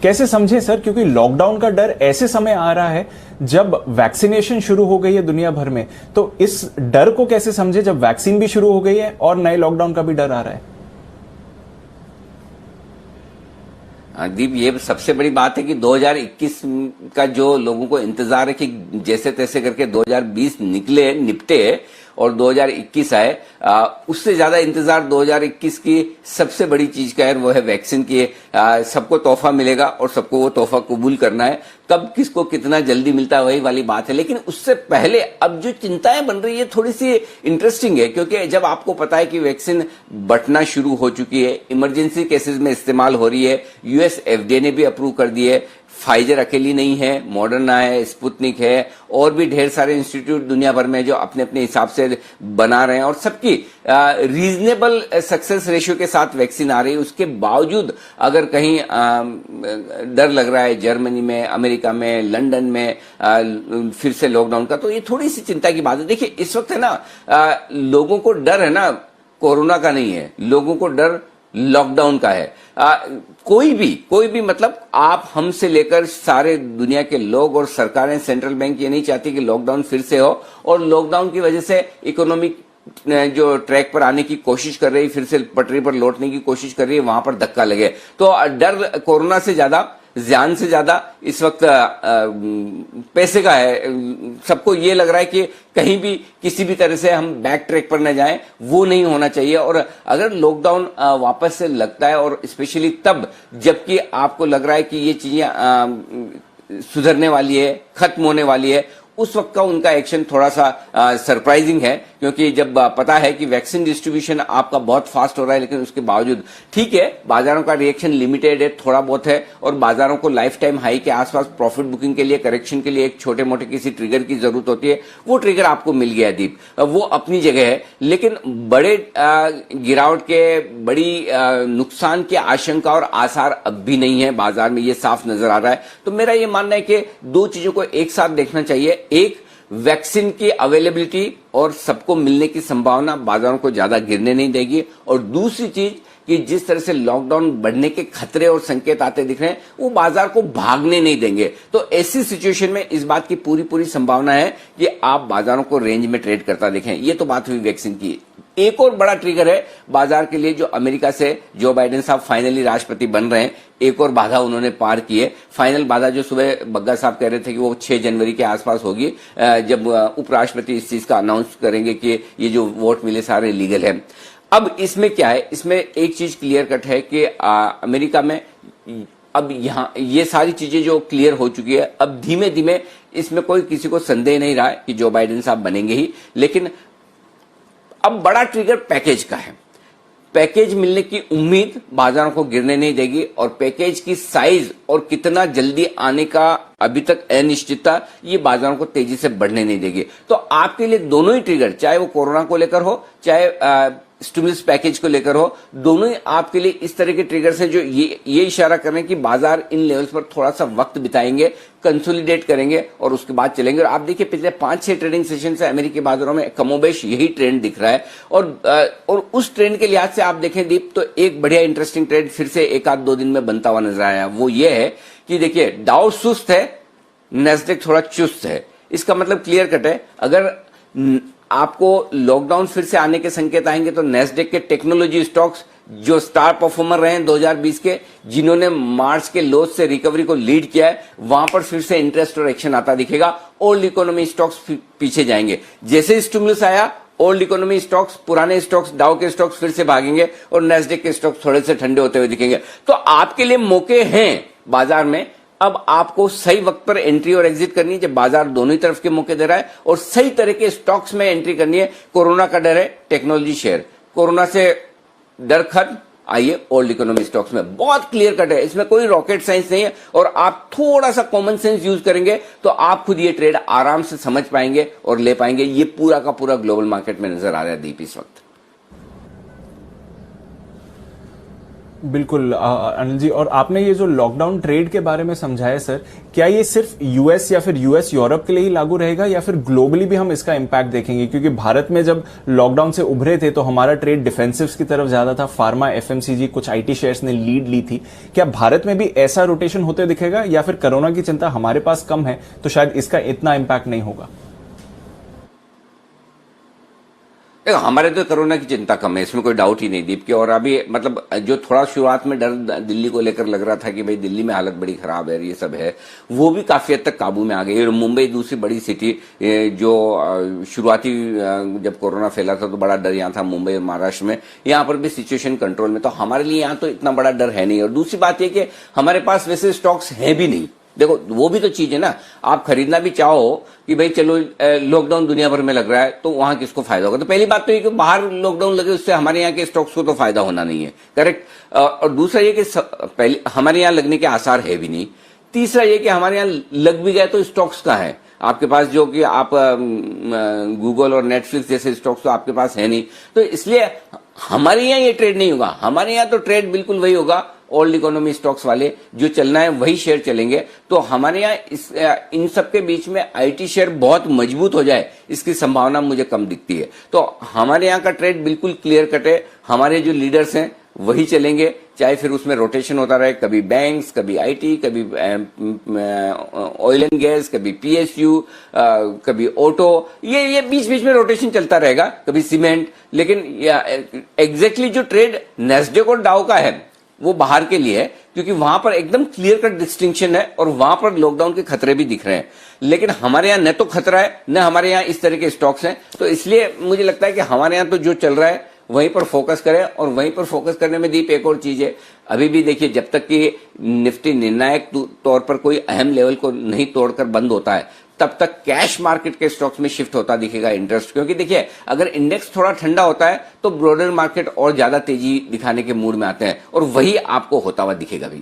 कैसे समझे सर, क्योंकि लॉकडाउन का डर ऐसे समय आ रहा है जब वैक्सीनेशन शुरू हो गई है दुनिया भर में, तो इस डर को कैसे समझे जब वैक्सीन भी शुरू हो गई है और नए लॉकडाउन का भी डर आ रहा है? दीप, ये सबसे बड़ी बात है कि 2021 का जो लोगों को इंतजार है कि जैसे तैसे करके 2020 निपटे और 2021 आए, उससे ज्यादा इंतजार 2021 की सबसे बड़ी चीज का है, वो है वैक्सीन की। सबको तोहफा मिलेगा और सबको वो तोहफा कबूल करना है। कब किसको कितना जल्दी मिलता है वही वाली बात है। लेकिन उससे पहले अब जो चिंताएं बन रही है थोड़ी सी इंटरेस्टिंग है, क्योंकि जब आपको पता है कि वैक्सीन बंटना शुरू हो चुकी है, इमरजेंसी केसेस में इस्तेमाल हो रही है, यूएस एफडीए ने भी अप्रूव कर दी है, फाइजर अकेली नहीं है, मॉडर्ना है, स्पुतनिक है, और भी ढेर सारे इंस्टीट्यूट दुनिया भर में जो अपने अपने हिसाब से बना रहे हैं और सबकी रीजनेबल सक्सेस रेशियो के साथ वैक्सीन आ रही है। उसके बावजूद अगर कहीं डर लग रहा है जर्मनी में, अमेरिका में, लंदन में फिर से लॉकडाउन का, तो ये थोड़ी सी चिंता की बात है। देखिए, इस वक्त है ना, लोगों को डर है ना कोरोना का नहीं है, लोगों को डर लॉकडाउन का है। कोई भी मतलब आप हमसे लेकर सारे दुनिया के लोग और सरकारें, सेंट्रल बैंक ये नहीं चाहती कि लॉकडाउन फिर से हो और लॉकडाउन की वजह से इकोनॉमिक जो ट्रैक पर आने की कोशिश कर रही, फिर से पटरी पर लौटने की कोशिश कर रही है, वहां पर धक्का लगे। तो डर कोरोना से ज्यादा, जान से ज्यादा इस वक्त पैसे का है। सबको ये लग रहा है कि कहीं भी किसी भी तरह से हम बैक ट्रैक पर न जाएं, वो नहीं होना चाहिए। और अगर लॉकडाउन वापस से लगता है, और स्पेशली तब जबकि आपको लग रहा है कि ये चीजें सुधरने वाली है, खत्म होने वाली है, उस वक्त का उनका एक्शन थोड़ा सा सरप्राइजिंग है। क्योंकि जब पता है कि वैक्सीन डिस्ट्रीब्यूशन आपका बहुत फास्ट हो रहा है, लेकिन उसके बावजूद ठीक है, बाजारों का रिएक्शन लिमिटेड है, थोड़ा बहुत है, और बाजारों को लाइफ टाइम हाई के आसपास प्रॉफिट बुकिंग के लिए, करेक्शन के लिए एक छोटे मोटे किसी ट्रिगर की जरूरत होती है। वो ट्रिगर आपको मिल गया दीप, वो अपनी जगह है। लेकिन बड़े गिरावट के, बड़ी नुकसान की आशंका और आसार अब भी नहीं है बाजार में, ये साफ नजर आ रहा है। तो मेरा ये मानना है कि दो चीजों को एक साथ देखना चाहिए। एक, वैक्सीन की अवेलेबिलिटी और सबको मिलने की संभावना बाजारों को ज्यादा गिरने नहीं देगी, और दूसरी चीज कि जिस तरह से लॉकडाउन बढ़ने के खतरे और संकेत आते दिख रहे हैं, वो बाजार को भागने नहीं देंगे। तो ऐसी सिचुएशन में इस बात की पूरी संभावना है कि आप बाजारों को रेंज में ट्रेड करता देखें। ये तो बात हुई वैक्सीन की। एक और बड़ा ट्रिगर है बाजार के लिए, जो अमेरिका से जो बाइडेन साहब फाइनली राष्ट्रपति बन रहे हैं, एक और बाधा उन्होंने पार की है। फाइनल बाधा जो सुबह बग्गा साहब कह रहे थे कि वो 6 जनवरी के आसपास होगी, जब उपराष्ट्रपति इस चीज का अनाउंस करेंगे कि ये जो वोट मिले सारे लीगल है। अब इसमें क्या है, इसमें एक चीज क्लियर कट है कि अमेरिका में अब यहां ये सारी चीजें जो क्लियर हो चुकी है, अब धीमे धीमे इसमें कोई किसी को संदेह नहीं रहा है कि जो बाइडेन साहब बनेंगे ही। लेकिन अब बड़ा ट्रिगर पैकेज का है। पैकेज मिलने की उम्मीद बाजारों को गिरने नहीं देगी, और पैकेज की साइज और कितना जल्दी आने का अभी तक अनिश्चितता, ये बाजारों को तेजी से बढ़ने नहीं देगी। तो आपके लिए दोनों ही ट्रिगर, चाहे वो कोरोना को लेकर हो, चाहे स्टिमुलस पैकेज को लेकर हो, दोनों ही आपके लिए इस तरह के ट्रिगर्स हैं जो ये इशारा कर रहे हैं कि बाजार इन लेवल्स पर थोड़ा सा वक्त बिताएंगे, कंसोलिडेट करेंगे और उसके बाद चलेंगे। और आप देखिए, पिछले 5-6 ट्रेडिंग सेशन से अमेरिकी बाजारों में कमोबेश यही ट्रेंड दिख रहा है। और उस ट्रेंड के लिहाज से आप देखें दीप, तो एक बढ़िया इंटरेस्टिंग ट्रेंड फिर से 1-2 दिन में बनता हुआ नजर आया। वो ये है कि देखिए, डाउ सुस्त है, नैस्डैक थोड़ा चुस्त है। इसका मतलब क्लियर कट है, अगर आपको लॉकडाउन फिर से आने के संकेत आएंगे तो नैस्डैक के टेक्नोलॉजी स्टॉक्स जो स्टार परफॉर्मर रहे हैं 2020 के, जिन्होंने मार्च के लोज से रिकवरी को लीड किया है, वहां पर फिर से इंटरेस्ट और एक्शन आता दिखेगा। ओल्ड इकोनॉमी स्टॉक्स पीछे जाएंगे। जैसे स्टिमुलस आया, ओल्ड इकोनॉमी स्टॉक्स, पुराने स्टॉक्स, डाउ के स्टॉक्स फिर से भागेंगे और नैस्डैक के स्टॉक्स थोड़े से ठंडे होते हुए दिखेंगे। तो आपके लिए मौके हैं बाजार में। अब आपको सही वक्त पर एंट्री और एग्जिट करनी है, जब बाजार दोनों ही तरफ के मौके दे रहा है, और सही तरह के स्टॉक्स में एंट्री करनी है। कोरोना का डर है, टेक्नोलॉजी शेयर, कोरोना से डर खत्म, आइए ओल्ड इकोनॉमी स्टॉक्स में। बहुत क्लियर कट है, इसमें कोई रॉकेट साइंस नहीं है, और आप थोड़ा सा कॉमन सेंस यूज करेंगे तो आप खुद ये ट्रेड आराम से समझ पाएंगे और ले पाएंगे। ये पूरा का पूरा ग्लोबल मार्केट में नजर आ रहा है दीप इस वक्त। बिल्कुल अनिल जी, और आपने ये जो लॉकडाउन ट्रेड के बारे में समझाया सर, क्या ये सिर्फ यूएस या फिर यूएस यूरोप के लिए ही लागू रहेगा या फिर ग्लोबली भी हम इसका इम्पैक्ट देखेंगे? क्योंकि भारत में जब लॉकडाउन से उभरे थे तो हमारा ट्रेड डिफेंसिव्स की तरफ ज्यादा था, फार्मा, एफएमसीजी, कुछ आईटी शेयर्स ने लीड ली थी। क्या भारत में भी ऐसा रोटेशन होते दिखेगा या फिर कोरोना की चिंता हमारे पास कम है तो शायद इसका इतना इम्पैक्ट नहीं होगा? देखो, हमारे तो कोरोना की चिंता कम है, इसमें कोई डाउट ही नहीं दीप की। और अभी मतलब जो थोड़ा शुरुआत में डर दिल्ली को लेकर लग रहा था कि भाई दिल्ली में हालत बड़ी खराब है, ये सब है, वो भी काफी हद तक काबू में आ गई। और मुंबई दूसरी बड़ी सिटी जो शुरुआती जब कोरोना फैला था तो बड़ा डर यहाँ था, मुंबई और महाराष्ट्र में, यहाँ पर भी सिचुएशन कंट्रोल में। तो हमारे लिए यहाँ तो इतना बड़ा डर है नहीं। और दूसरी बात यह कि हमारे पास वैसे स्टॉक्स हैं भी नहीं। देखो, वो भी तो चीज है ना, आप खरीदना भी चाहो कि भाई चलो लॉकडाउन दुनिया भर में लग रहा है तो वहां किसको फायदा होगा? तो पहली बात तो ये कि बाहर लॉकडाउन लगे उससे हमारे यहाँ के स्टॉक्स को तो फायदा होना नहीं है, करेक्ट। और दूसरा ये कि पहले हमारे यहाँ लगने के आसार है भी नहीं। तीसरा ये कि हमारे यहाँ लग भी गए तो स्टॉक्स कहाँ है आपके पास, जो कि आप गूगल और नेटफ्लिक्स जैसे स्टॉक्स तो आपके पास है नहीं। तो इसलिए हमारे यहाँ ये ट्रेड नहीं होगा। हमारे यहाँ तो ट्रेड बिल्कुल वही होगा, ओल्ड इकोनॉमी स्टॉक्स वाले जो चलना है वही शेयर चलेंगे। तो हमारे यहाँ इन सब के बीच में आईटी शेयर बहुत मजबूत हो जाए इसकी संभावना मुझे कम दिखती है। तो हमारे यहाँ का ट्रेड बिल्कुल क्लियर कट है, हमारे जो लीडर्स हैं वही चलेंगे, चाहे फिर उसमें रोटेशन होता रहे, कभी बैंक्स, कभी आईटी, कभी ऑयल एंड गैस, कभी पीएसयू, कभी ऑटो, ये बीच बीच में रोटेशन चलता रहेगा, कभी सीमेंट। लेकिन एग्जैक्टली जो ट्रेड नेस्डेक और डाउ का है वो बाहर के लिए है, क्योंकि वहां पर एकदम क्लियर कट डिस्टिंक्शन है और वहां पर लॉकडाउन के खतरे भी दिख रहे हैं। लेकिन हमारे यहाँ न तो खतरा है न हमारे यहाँ इस तरह के स्टॉक्स हैं। तो इसलिए मुझे लगता है कि हमारे यहाँ तो जो चल रहा है वहीं पर फोकस करें। और वहीं पर फोकस करने में दीप एक और चीज है, अभी भी देखिए, जब तक कि निफ्टी निर्णायक तौर पर कोई अहम लेवल को नहीं तोड़कर बंद होता है तब तक कैश मार्केट के स्टॉक्स में शिफ्ट होता दिखेगा इंटरेस्ट। क्योंकि देखिए, अगर इंडेक्स थोड़ा ठंडा होता है तो ब्रॉडर मार्केट और ज्यादा तेजी दिखाने के मूड में आते हैं और वही आपको होता हुआ दिखेगा भी।